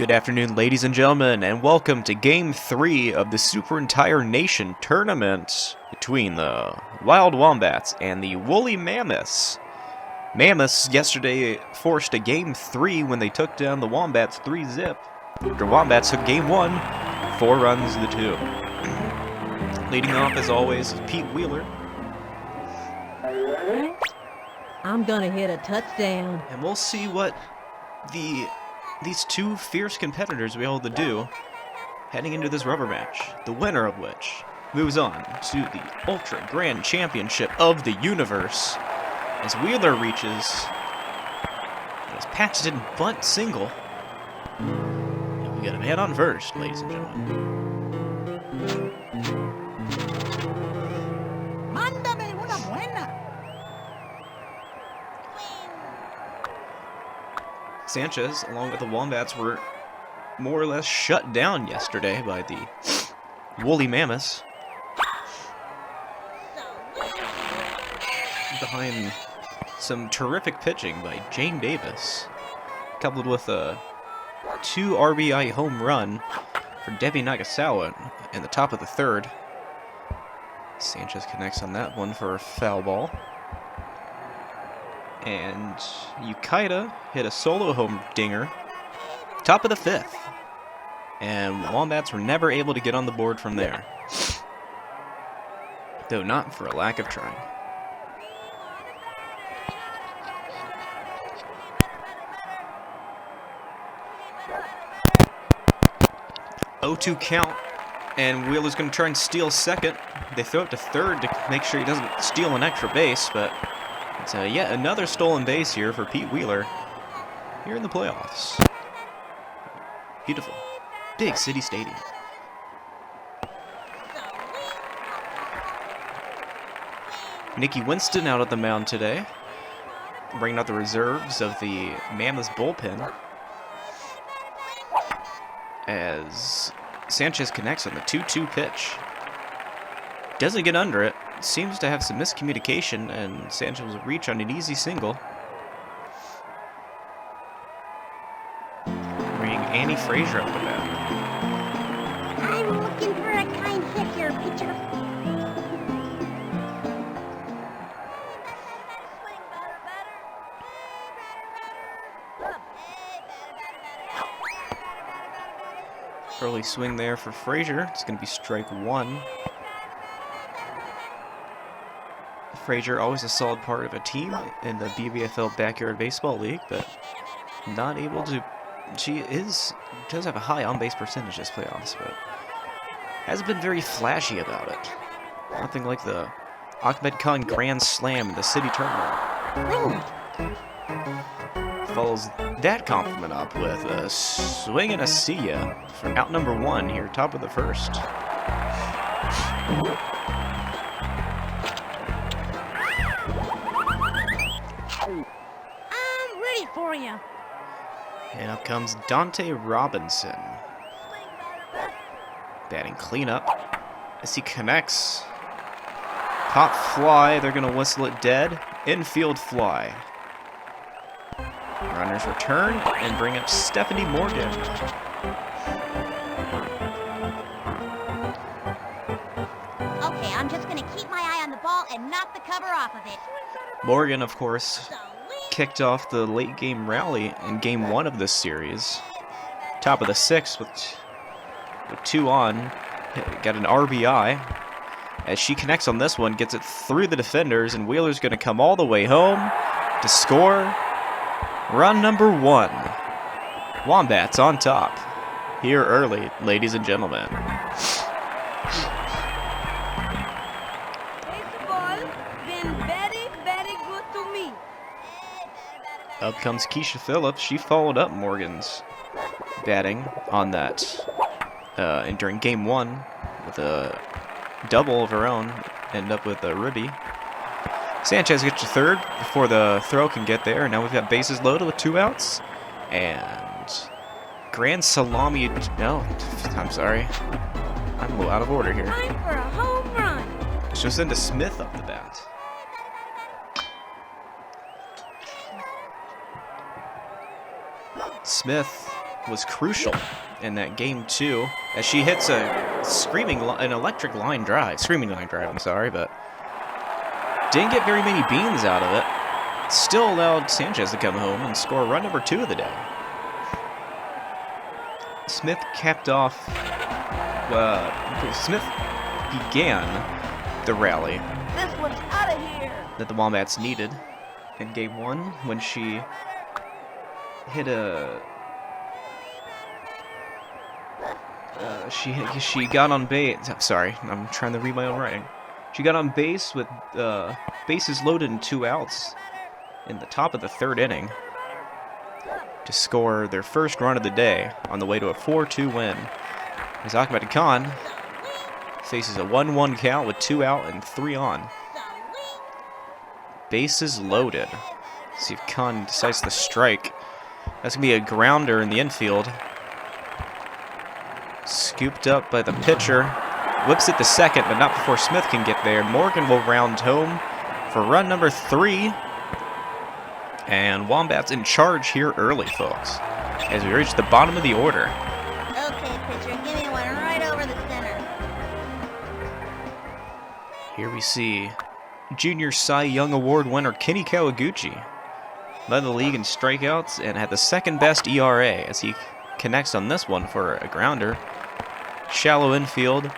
Good afternoon, ladies and gentlemen, and welcome to Game 3 of the Super Entire Nation Tournament between the Wyld Wombats and the Woolly Mammoths. Mammoths yesterday forced a Game 3 when they took down the Wombats 3-zip. The Wombats took Game 1, 4 runs to 2. Leading off, as always, is Pete Wheeler. I'm gonna hit a touchdown. And we'll see what these two fierce competitors will be able to do heading into this rubber match, the winner of which moves on to the Ultra Grand Championship of the Universe as Wheeler reaches his patented bunt single. And we got a man on first, ladies and gentlemen. Mándame una buena. Sanchez, along with the Wombats, were more or less shut down yesterday by the Woolly Mammoths. Behind some terrific pitching by Jane Davis, coupled with a 2 RBI home run for Debbie Nagasawa in the top of the third. Sanchez connects on that one for a foul ball. And Yukaida hit a solo home dinger, top of the fifth. And Wombats were never able to get on the board from there. Though not for a lack of trying. (0-2) count, and Wheeler's going to try and steal second. They throw it to third to make sure he doesn't steal an extra base, but it's yet another stolen base here for Pete Wheeler here in the playoffs. Beautiful. Big City Stadium. Nicky Winston out at the mound today, bringing out the reserves of the Mammoths bullpen as Sanchez connects on the 2-2 pitch. Doesn't get under it. Seems to have some miscommunication, and Sanchez will reach on an easy single. Bringing Annie Frazier up the bat. I'm looking for a kind hit here, pitcher. Early swing there for Frazier. It's going to be strike one. Frazier, always a solid part of a team in the BBFL Backyard Baseball League, but not able to. She does have a high on-base percentage this playoffs, but hasn't been very flashy about it. Nothing like the Ahmed Khan Grand Slam in the City Tournament. Follows that compliment up with a swing and a see ya for out number one here, top of the first. For you. And up comes Dante Robinson. Batting cleanup as he connects. Pop fly, they're going to whistle it dead. Infield fly. Runners return and bring up Stephanie Morgan. Okay, I'm just going to keep my eye on the ball and knock the cover off of it. Morgan, of course, kicked off the late game rally in game 1 of this series. Top of the 6th with 2 on. Got an RBI. As she connects on this one, gets it through the defenders, and Wheeler's going to come all the way home to score run number 1. Wombats on top. Here early, ladies and gentlemen. Up comes Keisha Phillips. She followed up Morgan's batting on that and during game 1 with a double of her own. End up with a ribby. Sanchez gets to third before the throw can get there. And now we've got bases loaded with 2 outs. And grand salami. No, I'm sorry. I'm a little out of order here. Time for a home run. She'll send a Smith up the bat. Smith was crucial in that game 2, as she hits an electric line drive, screaming line drive, I'm sorry, but didn't get very many beans out of it. Still allowed Sanchez to come home and score run number 2 of the day. Smith capped off, Smith began the rally This one's out of here. that the Wombats needed in game 1 when she hit a... she got on base. Sorry, I'm trying to read my own writing. She got on base with bases loaded and 2 outs in the top of the 3rd inning to score their first run of the day on the way to a 4-2 win. As Ahmed Khan faces a 1-1 count with 2 out and 3 on. Bases loaded. See if Khan decides to strike. That's going to be a grounder in the infield. Scooped up by the pitcher. Whips it to second, but not before Smith can get there. Morgan will round home for run number 3. And Wombats in charge here early, folks, as we reach the bottom of the order. Okay, pitcher, give me one right over the center. Here we see Junior Cy Young Award winner Kenny Kawaguchi led the league in strikeouts and had the 2nd best ERA as he connects on this one for a grounder. Shallow infield.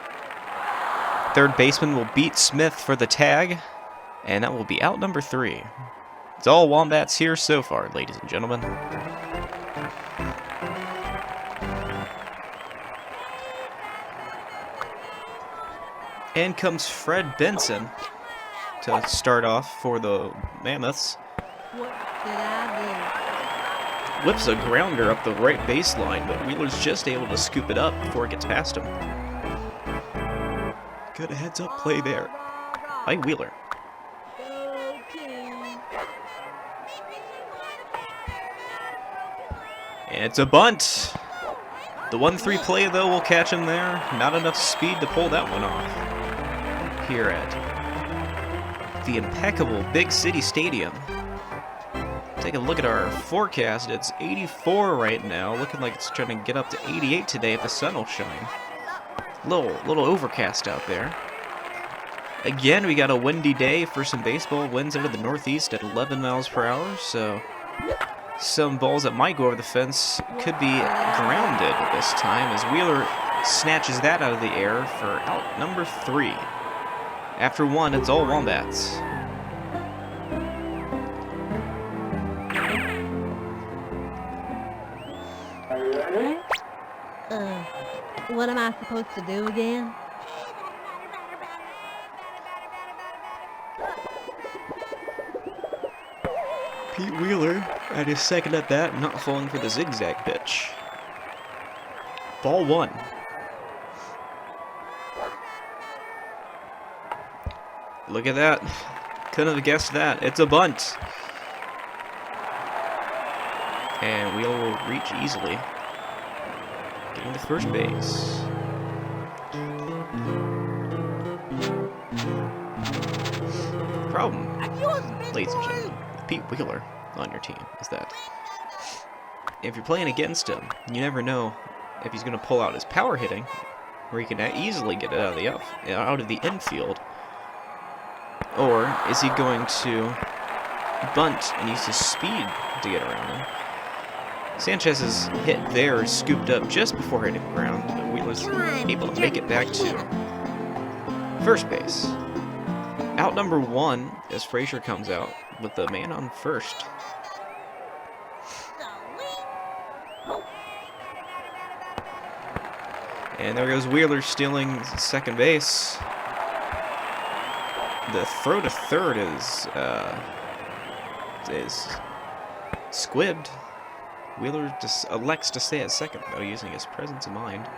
3rd baseman will beat Smith for the tag, and that will be out number 3. It's all Wombats here so far, ladies and gentlemen. In comes Fred Benson to start off for the Mammoths. What did I Whips a grounder up the right baseline, but Wheeler's just able to scoop it up before it gets past him. Good heads-up play there by Wheeler. And it's a bunt. The 1-3 play, though, will catch him there. Not enough speed to pull that one off. Here at the impeccable Big City Stadium. Take a look at our forecast. It's 84 right now. Looking like it's trying to get up to 88 today if the sun will shine. Little overcast out there. Again, we got a windy day for some baseball. Winds out of the northeast at 11 miles per hour, so some balls that might go over the fence could be grounded this time as Wheeler snatches that out of the air for out number 3. After 1, it's all Wombats. What am I supposed to do again? Pete Wheeler at his 2nd at bat, not falling for the zigzag pitch. Ball 1. Look at that. Couldn't have guessed that. It's a bunt. And Wheeler will reach easily, getting to first base. Problem, ladies and gentlemen, with Pete Wheeler on your team is that if you're playing against him, you never know if he's going to pull out his power hitting, where he can easily get it out of the infield, or is he going to bunt and use his speed to get around him. Sanchez's hit there is scooped up just before hitting the ground, but Wheeler's able to make it back to first base. Out number 1 as Frazier comes out with the man on first. And there goes Wheeler stealing 2nd base. The throw to 3rd is squibbed. Wheeler just elects to stay at 2nd, though, using his presence of mind.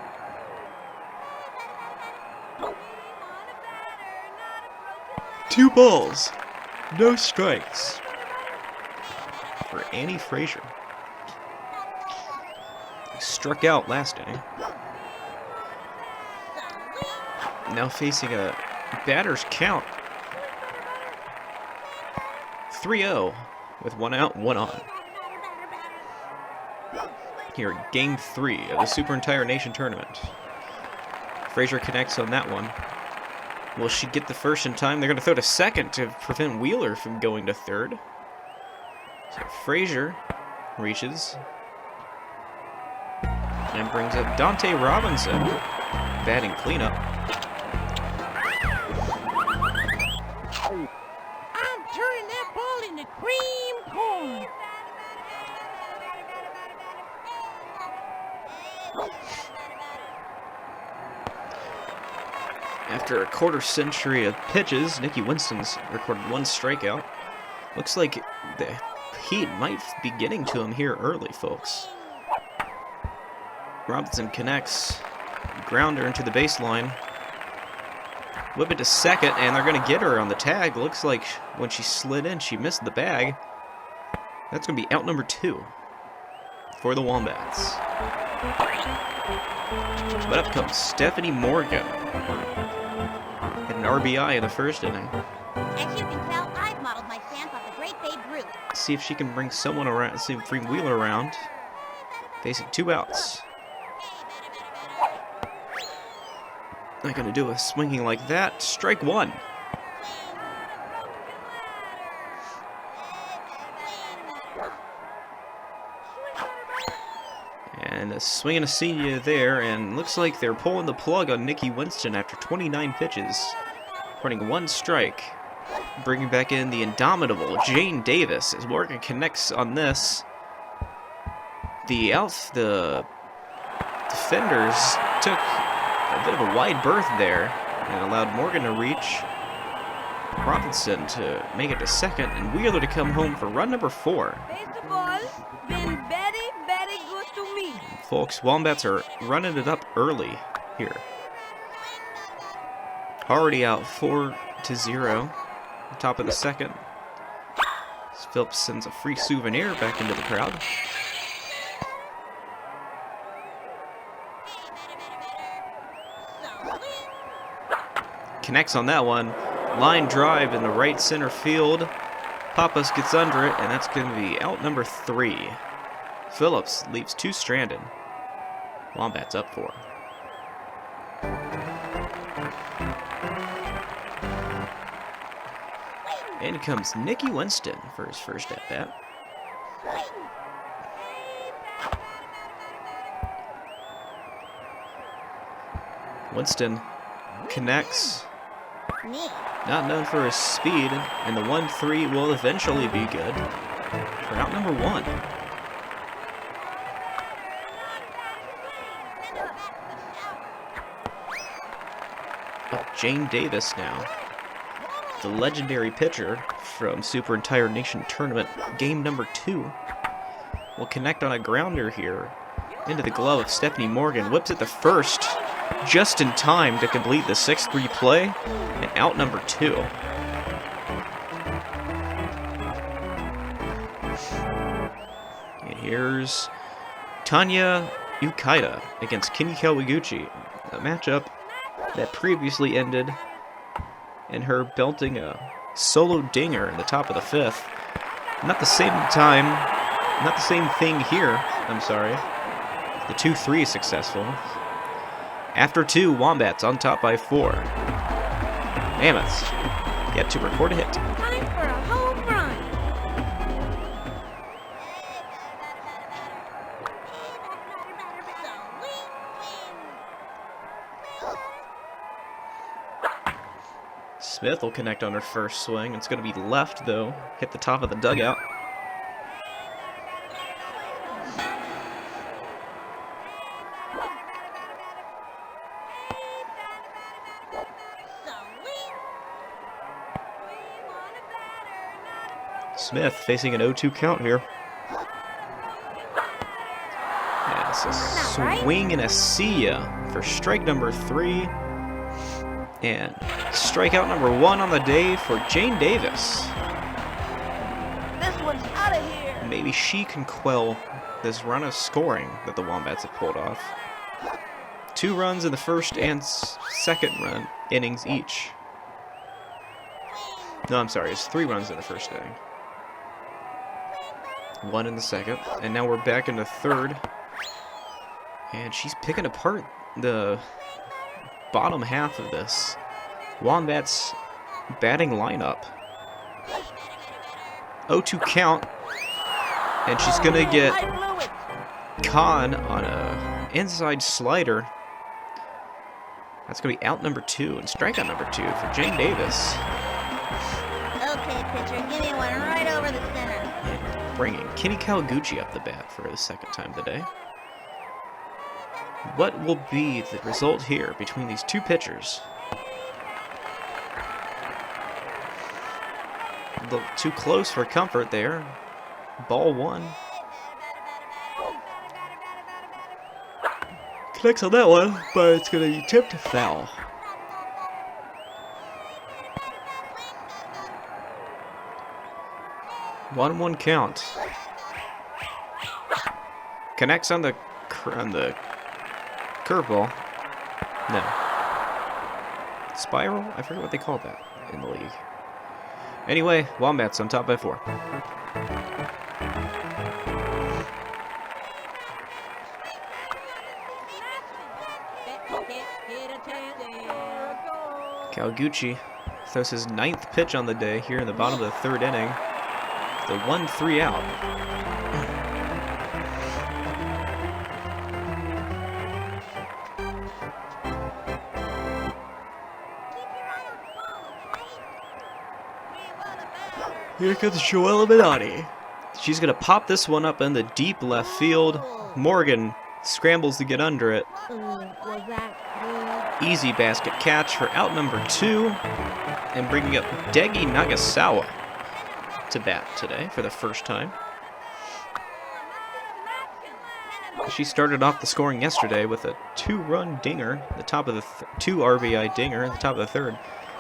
Two balls, no strikes for Annie Frazier. He struck out last inning. Now facing a batter's count. 3-0 with 1 out, 1 on. here in Game 3 of the Super Entire Nation Tournament. Frazier connects on that one. Will she get the first in time? They're going to throw to second to prevent Wheeler from going to third. So Frazier reaches and brings up Dante Robinson, batting cleanup. I'm turning that ball into cream corn. After a quarter century of pitches, Nikki Winston's recorded 1 strikeout. Looks like the heat might be getting to him here early, folks. Robinson connects, grounder into the baseline. Whip it to second, and they're going to get her on the tag. Looks like when she slid in, she missed the bag. That's going to be out number 2 for the Wombats. But up comes Stephanie Morgan. Had an RBI in the first inning. As you can tell, I've modeled my stance off the great Babe Ruth. See if she can bring someone around, see if bring Wheeler around. Facing 2 outs. Not gonna do a swinging like that. Strike 1. And a swing and a senior there, and looks like they're pulling the plug on Nikki Winston after 29 pitches. Running 1 strike. Bringing back in the indomitable Jane Davis as Morgan connects on this. The defenders took a bit of a wide berth there and allowed Morgan to reach. Robinson to make it to second, and Wheeler to come home for run number 4. Baseball been very, very good to me. Folks, Wombats are running it up early here. Already out 4-0. Top of the second. Phillips sends a free souvenir back into the crowd. Connects on that one. Line drive in the right center field. Pappas gets under it, and that's going to be out number 3. Phillips leaves 2 stranded. Wombats up 4. In comes Nikki Winston for his first at-bat. Winston connects. Not known for his speed, and the 1-3 will eventually be good for out number 1. Oh, Jane Davis now. The legendary pitcher from Super Entire Nation Tournament, game number 2, will connect on a grounder here into the glove of Stephanie Morgan. Whips it to first, just in time to complete the 6-3 play, and out number 2. And here's Tanya Ukaida against Kenny Kawaguchi, a matchup that previously ended in her belting a solo dinger in the top of the 5th. Not the same time, not the same thing here, I'm sorry. The 2-3 is successful. After 2, Wombats on top by 4. Mammoths get to record a hit. Time for a home run. Smith will connect on her first swing. It's going to be left, though. Hit the top of the dugout. Smith facing an 0-2 count here. Yeah, it's a swing and a see ya for strike number 3. And strikeout number 1 on the day for Jane Davis. This one's out of here. Maybe she can quell this run of scoring that the Wombats have pulled off. 2 runs in the first and second run innings each. No, I'm sorry, it's 3 runs in the first inning. 1 in the second, and now we're back in the third. And she's picking apart the bottom half of this Wombats batting lineup. 0-2 count. And she's going to get Khan on a inside slider. That's going to be out number 2 and strikeout number 2 for Jane Davis. Okay, pitcher, give me one right over the center. And bringing Kenny Kawaguchi up the bat for the second time today. What will be the result here between these two pitchers? A little too close for comfort there. Ball 1. Connects on that one, but it's going to be tipped foul. One count. Connects on the curveball. No. Spiral? I forget what they call that in the league. Anyway, Wombats on top by 4. Kawaguchi throws his 9th pitch on the day here in the bottom of the 3rd inning. The 1-3 out. Here comes Joelle Minotti. She's going to pop this one up in the deep left field. Morgan scrambles to get under it. Was that good? Easy basket catch for out number 2. And bringing up Degi Nagasawa to bat today for the first time. She started off the scoring yesterday with a 2-run dinger, the top of the 2 RBI dinger at the top of the 3rd.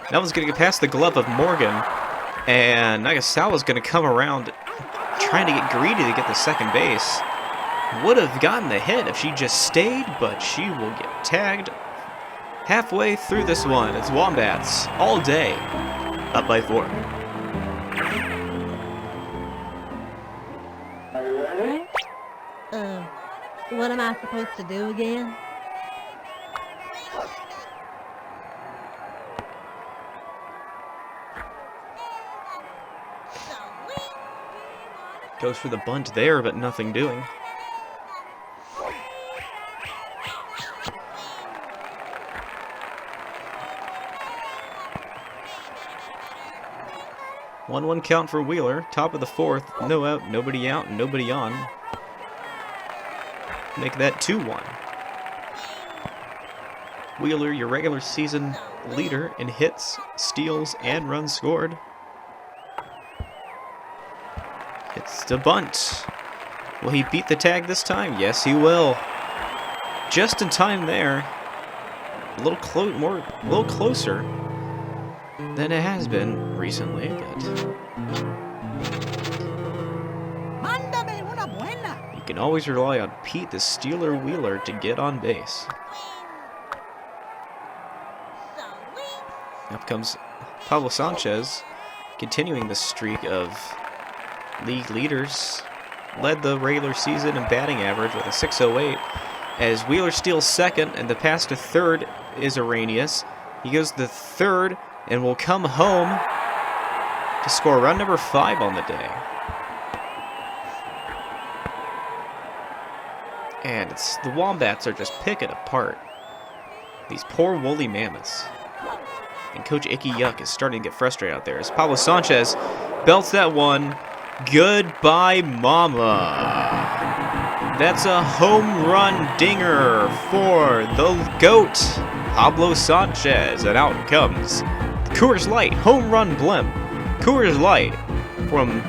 That one's going to get past the glove of Morgan. And Nagasawa's going to come around trying to get greedy to get the second base. Would have gotten the hit if she just stayed, but she will get tagged halfway through this one. It's Wombats all day, up by 4. What am I supposed to do again? Goes for the bunt there, but nothing doing. One count for Wheeler. Top of the 4th. No out, nobody out, nobody on. Make that 2-1. Wheeler, your regular season leader in hits, steals, and runs scored. It's the bunt. Will he beat the tag this time? Yes, he will. Just in time there. A little closer than it has been recently, but you can always rely on Pete the Steeler Wheeler to get on base. Up comes Pablo Sanchez, continuing the streak of league leaders. Led the regular season in batting average with a 608. As Wheeler steals second and the pass to third is Arrhenius. He goes to third and will come home to score run number 5 on the day. And the Wombats are just picking apart these poor woolly mammoths. And Coach Icky Yuck is starting to get frustrated out there as Pablo Sanchez belts that one. Goodbye, Mama. That's a home run dinger for the GOAT, Pablo Sanchez. And out comes Coors Light, home run blimp. Coors Light from...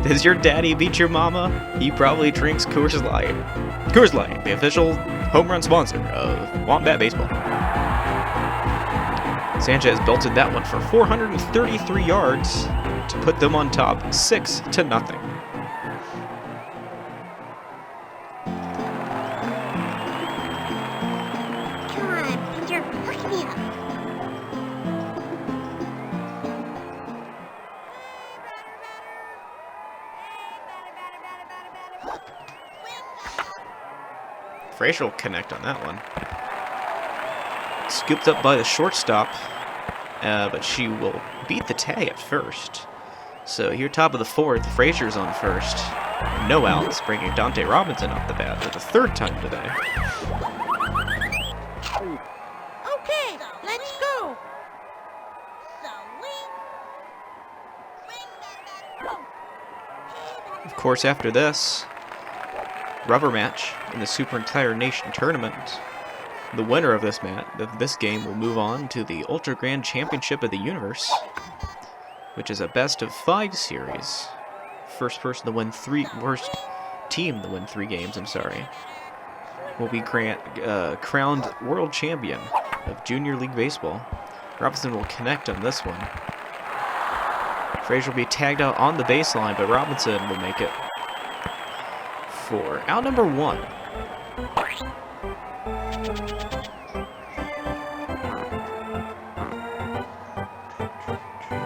Does your daddy beat your mama? He probably drinks Coors Light. Coors Light, the official home run sponsor of Wombat Baseball. Sanchez belted that one for 433 yards to put them on top 6-0. Come on, Peter, push me up. Frazier will connect on that one. Scooped up by the shortstop, but she will beat the tag at first. So here, top of the fourth, Frazier's on first. No outs, bringing Dante Robinson up the bat for the third time today. Okay, let's go. Of course, after this, rubber match in the Super Entire Nation Tournament. The winner of this game will move on to the Ultra Grand Championship of the Universe, which is a best-of-5 series. First team to win 3 games, will be crowned World Champion of Junior League Baseball. Robinson will connect on this one. Frazier will be tagged out on the baseline, but Robinson will make it for out number 1.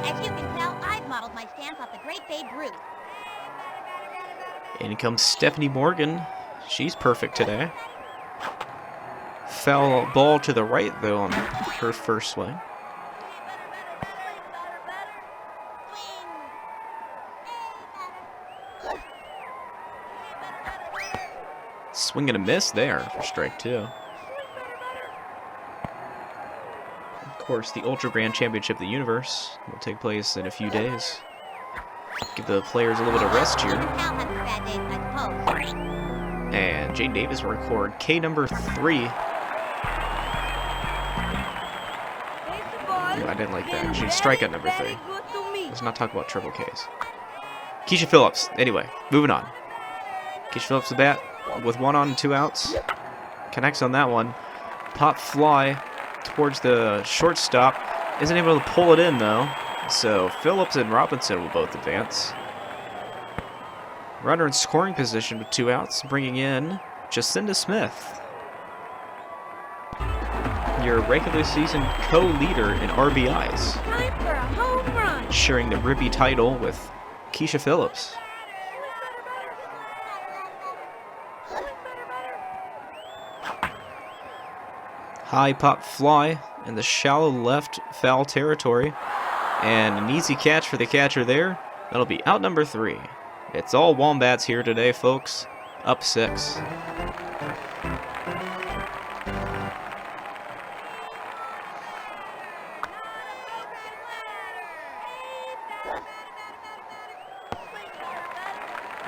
As you can tell, I've modeled my stance off the great Babe Ruth. In comes Stephanie Morgan. She's perfect today. Foul ball to the right, though, on her first swing. Swing and a miss there for strike 2. Of course, the Ultra Grand Championship of the Universe will take place in a few days. Give the players a little bit of rest here. And Jane Davis will record K number 3. I didn't like that. She strike at number 3. Let's not talk about triple Ks. Keisha Phillips. Anyway, moving on. Keisha Phillips the bat with 1 on and 2 outs. Connects on that one. Pop fly towards the shortstop. Isn't able to pull it in though. So Phillips and Robinson will both advance. Runner in scoring position with 2 outs, bringing in Jacinda Smith, your regular season co-leader in RBIs, Time for a home run. sharing the Ribby title with Keisha Phillips. High pop fly in the shallow left foul territory, and an easy catch for the catcher there. That'll be out number 3. It's all Wombats here today, folks. Up 6.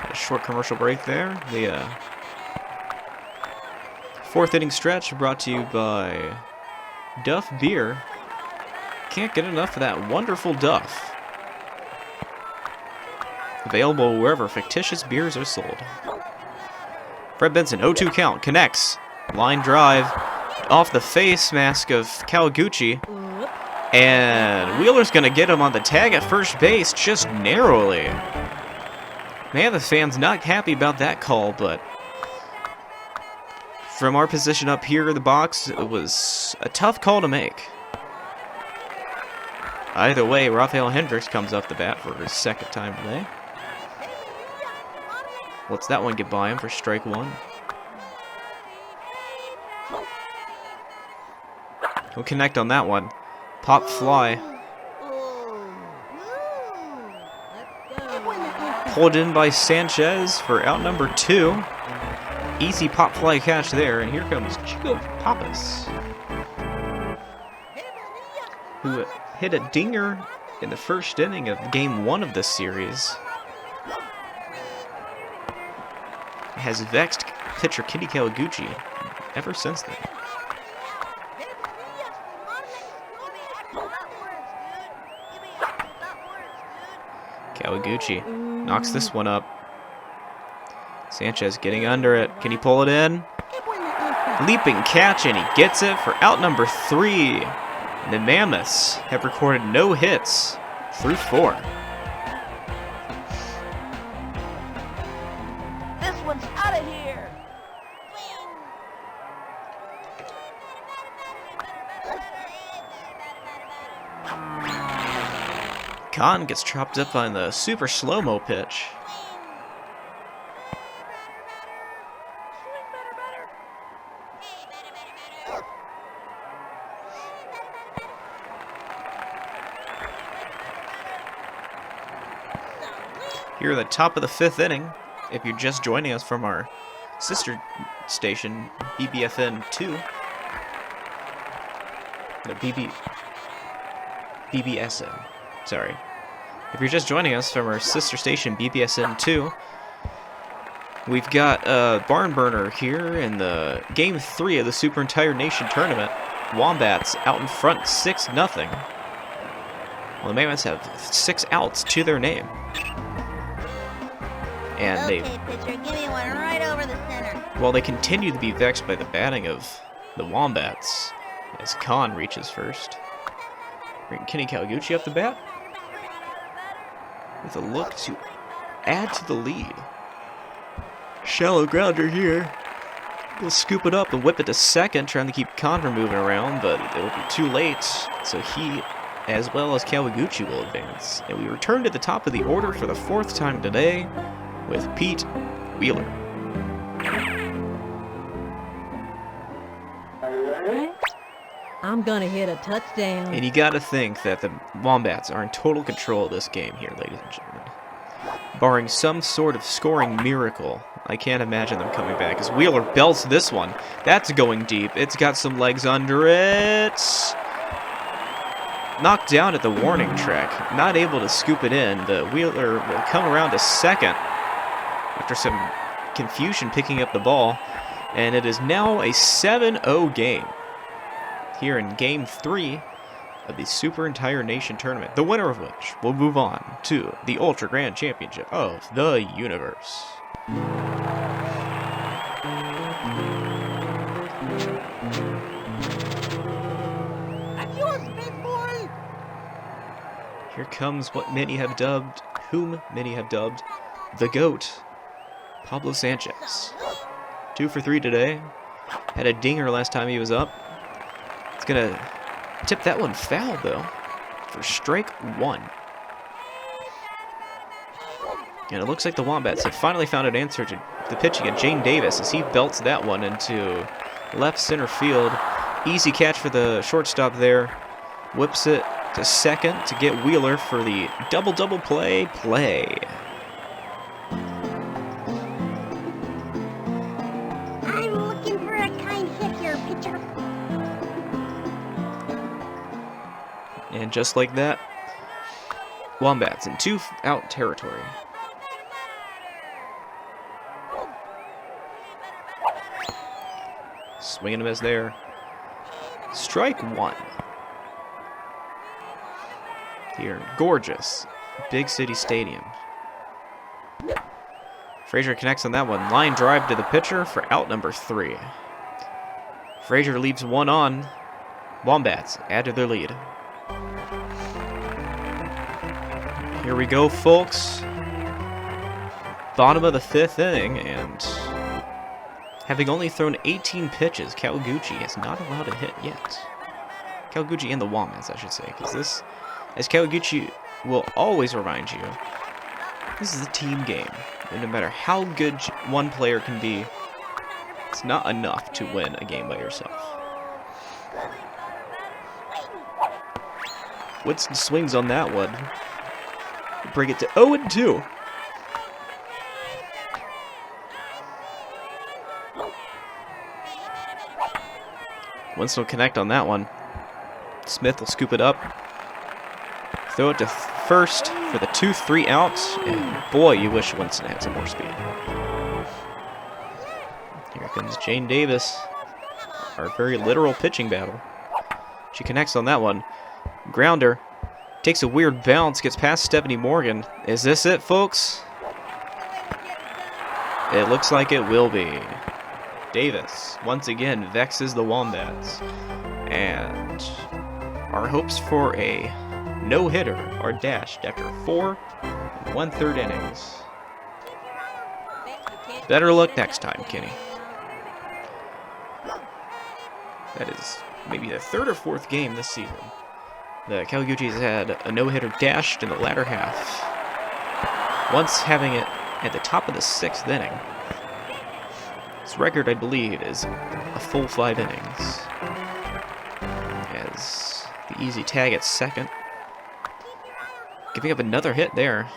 A short commercial break there. The 4th inning stretch brought to you by Duff Beer. Can't get enough of that wonderful Duff. Available wherever fictitious beers are sold. Fred Benson, 0-2 count, connects. Line drive off the face mask of Kawaguchi. And Wheeler's going to get him on the tag at first base, just narrowly. Man, the fans not happy about that call, but from our position up here in the box, it was a tough call to make. Either way, Rafael Hendricks comes off the bat for his 2nd time today. Lets that one get by him for strike 1. He'll connect on that one. Pop fly. Pulled in by Sanchez for out number 2. Easy pop fly catch there, and here comes Chico Pappas, who hit a dinger in the first inning of game 1 of this series. Has vexed pitcher Kenny Kawaguchi ever since then. Kawaguchi knocks this one up. Sanchez getting under it. Can he pull it in? Leaping catch, and he gets it for out number 3. The Mammoths have recorded no hits through 4. This one's out of here. Khan gets chopped up on the super slow-mo pitch. Here at the top of the 5th inning, if you're just joining us from our sister station, BBFN 2. No, BBSN. Sorry. If you're just joining us from our sister station, BBSN 2, we've got a barn burner here in the Game 3 of the Super Entire Nation Tournament. Wombats out in front 6-0. Well, the Mammoths have 6 outs to their name. And Okay, pitcher, give me one right over the center. Well, they continue to be vexed by the batting of the Wombats as Khan reaches first. Bring Kenny Kawaguchi up the bat with a look to add to the lead. Shallow grounder here. He'll scoop it up and whip it to second, trying to keep Khan from moving around, but it'll be too late. So he, as well as Kawaguchi, will advance. And we return to the top of the order for the 4th time today with Pete Wheeler. I'm gonna hit a touchdown. And you gotta think that the Wombats are in total control of this game here, ladies and gentlemen. Barring some sort of scoring miracle, I can't imagine them coming back. As Wheeler belts this one. That's going deep. It's got some legs under it. Knocked down at the warning track. Not able to scoop it in. The Wheeler will come around to second after some confusion picking up the ball. And it is now a 7-0 game here in Game 3 of the Super Entire Nation Tournament, the winner of which will move on to the Ultra Grand Championship of the Universe. That's yours, big boy. Here comes whom many have dubbed the GOAT, Pablo Sanchez. 2 for 3 today. Had a dinger last time he was up. It's gonna tip that one foul, though, for strike 1. And it looks like the Wombats have finally found an answer to the pitching at Jane Davis as he belts that one into left center field. Easy catch for the shortstop there. Whips it to second to get Wheeler for the double-double play. I'm looking for a kind hit here, pitcher. And just like that, Wombats in 2-out territory. Swing and a miss there. Strike 1. Here in gorgeous Big City Stadium. Frazier connects on that one. Line drive to the pitcher for out number 3. Frazier leaves one on. Wombats add to their lead. Here we go, folks. Bottom of the 5th inning, and having only thrown 18 pitches, Kawaguchi has not allowed a hit yet. Kawaguchi and the Wombats, I should say, because this, as Kawaguchi will always remind you, this is a team game. And no matter how good one player can be, it's not enough to win a game by yourself. Woodson swings on that one. Bring it to 0-2. Winston will connect on that one. Smith will scoop it up. Throw it to first for the 2-3 out. And boy, you wish Winston had some more speed. Here comes Jane Davis. Our very literal pitching battle. She connects on that one. Grounder. Takes a weird bounce, gets past Stephanie Morgan. Is this it, folks? It looks like it will be. Davis, once again, vexes the Wombats. And our hopes for a no-hitter are dashed after 4 1/3 innings. Better luck next time, Kenny. That is maybe the 3rd or 4th game this season. The Kawaguchi has had a no-hitter dashed in the latter half. Once having it at the top of the 6th inning. His record, I believe, is a full 5 innings. As the easy tag at second. Giving up another hit there.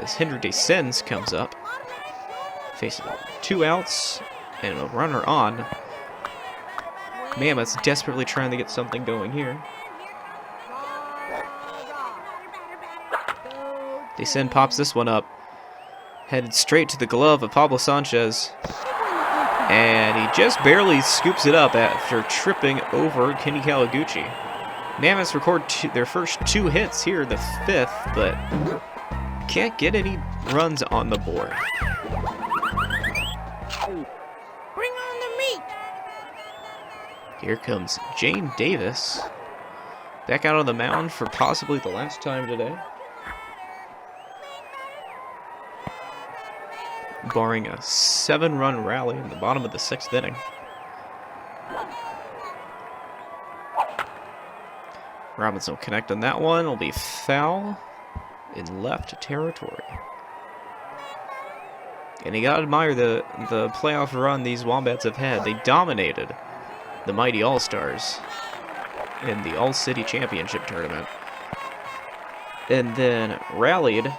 as Henry Descends comes up, facing 2 outs and a runner on. Mammoths desperately trying to get something going here. Descend pops this one up, headed straight to the glove of Pablo Sanchez, and he just barely scoops it up after tripping over Kenny Kawaguchi. Mammoths record their first 2 hits here in the 5th, but can't get any runs on the board. Bring on the meat. Here comes Jane Davis, back out on the mound for possibly the last time today. Barring a 7-run rally in the bottom of the 6th inning. Robinson will connect on that one. It'll be foul in left territory. And you gotta admire the playoff run these Wombats have had. They dominated the mighty All-Stars in the All-City Championship tournament, and then rallied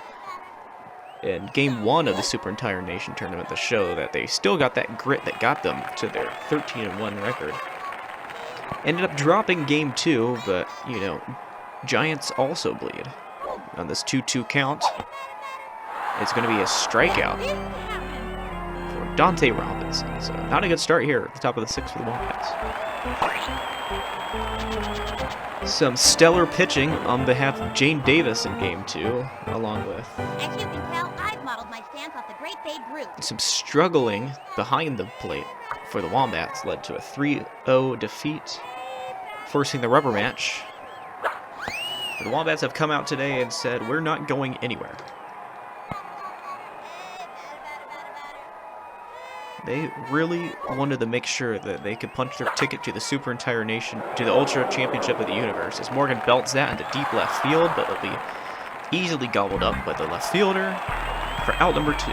in Game 1 of the Super Entire Nation tournament to show that they still got that grit that got them to their 13-1 record. Ended up dropping Game 2, but, you know, Giants also bleed. On this 2-2 count, it's going to be a strikeout for Dante Robinson. So not a good start here at the top of the 6th for the Wombats. Some stellar pitching on behalf of Jane Davis in Game 2, along with As you can tell, I've modeled my stance off the great Babe Ruth. some struggling behind the plate for the Wombats, led to a 3-0 defeat, forcing the rubber match. The Wombats have come out today and said, we're not going anywhere. They really wanted to make sure that they could punch their ticket to the Super Entire Nation, to the Ultra Championship of the Universe, as Morgan belts that into deep left field, but it'll be easily gobbled up by the left fielder for out number 2.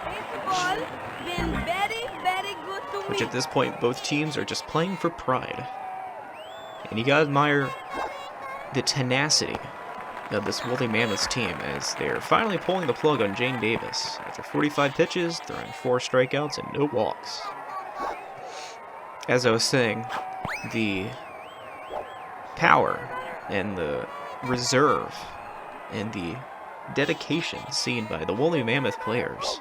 Baseball been very, very good to Which me. at this point, both teams are just playing for pride. And you gotta admire the tenacity of this Woolly Mammoths team as they're finally pulling the plug on Jane Davis. After 45 pitches, throwing 4 strikeouts and no walks. As I was saying, the power and the reserve and the dedication seen by the Woolly Mammoth players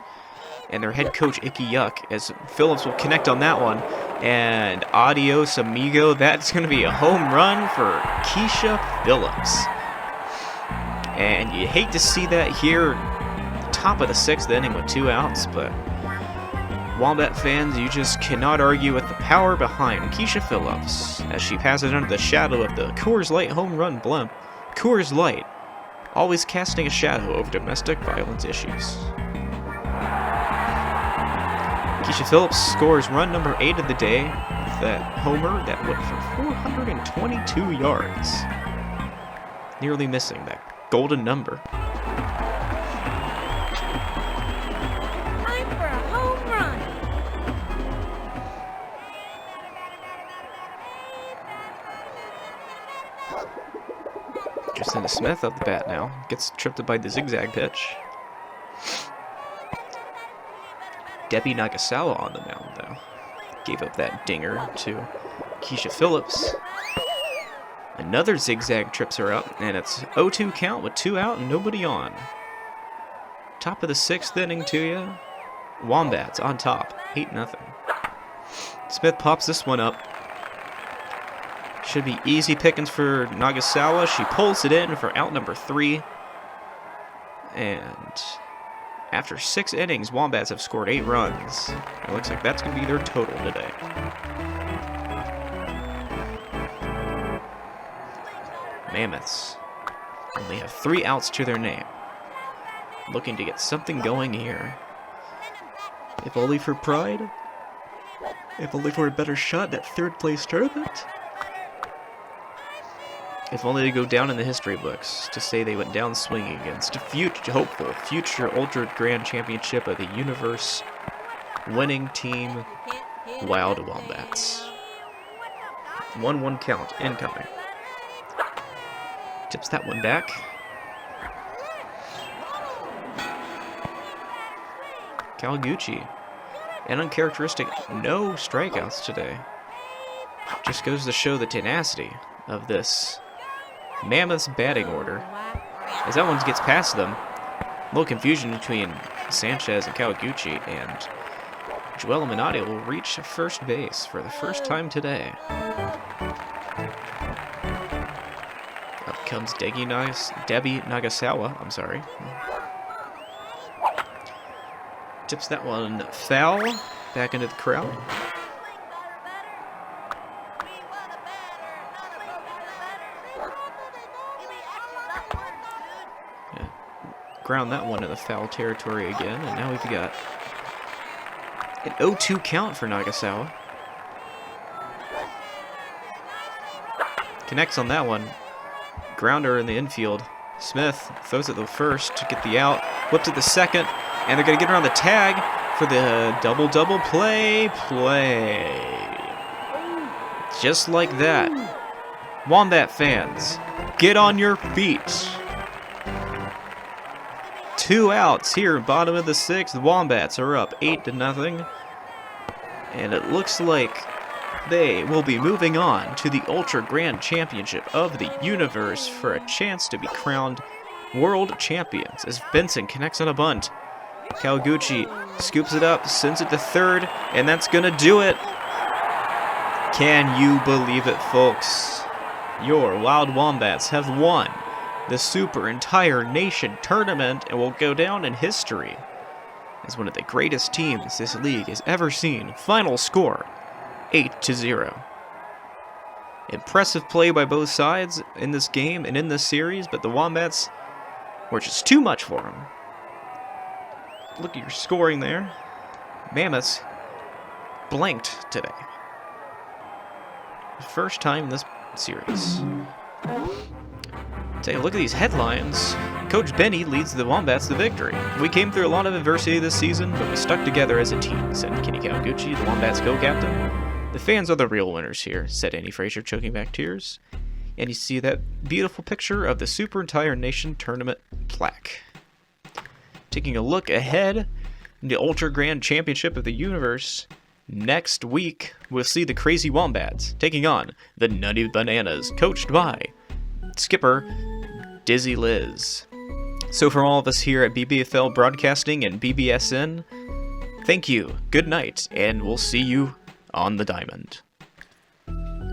and their head coach Icky Yuck, as Phillips will connect on that one, and adios amigo, that's going to be a home run for Keisha Phillips. And you hate to see that here, top of the 6th inning with 2 outs, but Wombat fans, you just cannot argue with the power behind Keisha Phillips as she passes under the shadow of the Coors Light home run blimp. Coors Light, always casting a shadow over domestic violence issues. Keisha Phillips scores run number 8 of the day with that homer that went for 422 yards. Nearly missing that golden number. Time for a home run. Justin Smith up the bat now. Gets tripped by the zigzag pitch. Debbie Nagasawa on the mound, though. Gave up that dinger to Keisha Phillips. Another zigzag trips her up, and it's 0-2 count with 2 out and nobody on. Top of the 6th inning to you. Wombats on top, 8-0. Smith pops this one up. Should be easy pickings for Nagasawa. She pulls it in for out number 3. And after 6 innings, Wombats have scored 8 runs. It looks like that's going to be their total today. Mammoths only have 3 outs to their name. Looking to get something going here. If only for pride. If only for a better shot at 3rd place tournament. If only to go down in the history books to say they went down swinging against a hopeful future Ultra Grand Championship of the Universe winning team, Wyld Wombats. 1-1 count incoming. Tips that one back. Kawaguchi. And uncharacteristic, no strikeouts today. Just goes to show the tenacity of this Mammoths batting order. As that one gets past them, a little confusion between Sanchez and Kawaguchi, and Joel Minotti will reach first base for the first time today. Up comes Debbie Nagasawa, I'm sorry. Tips that one foul, back into the crowd. Yeah. Ground that one in the foul territory again, and now we've got an 0-2 count for Nagasawa. Connects on that one. Grounder in the infield. Smith throws it to the first to get the out. Whipped to the second. And they're going to get around the tag for the double play. Just like that. Wombat fans, get on your feet. 2 outs here, bottom of the 6th. The Wombats are up 8-0. And it looks like they will be moving on to the Ultra Grand Championship of the Universe for a chance to be crowned World Champions as Benson connects on a bunt. Kawaguchi scoops it up, sends it to third, and that's gonna do it. Can you believe it, folks? Your Wild Wombats have won the Super Entire Nation Tournament and will go down in history as one of the greatest teams this league has ever seen. Final score, 8-0. Impressive play by both sides in this game and in this series, but the Wombats were just too much for them. Look at your scoring there. Mammoths blanked today. First time in this series. Take a look at these headlines. Coach Benny leads the Wombats to victory. We came through a lot of adversity this season, but we stuck together as a team, said Kenny Kawaguchi, the Wombats co-captain. The fans are the real winners here, said Andy Frazier, choking back tears. And you see that beautiful picture of the Super Entire Nation Tournament plaque. Taking a look ahead in the Ultra Grand Championship of the Universe, next week we'll see the Crazy Wombats taking on the Nutty Bananas, coached by skipper Dizzy Liz. So from all of us here at BBFL Broadcasting and BBSN, thank you, good night, and we'll see you on the diamond.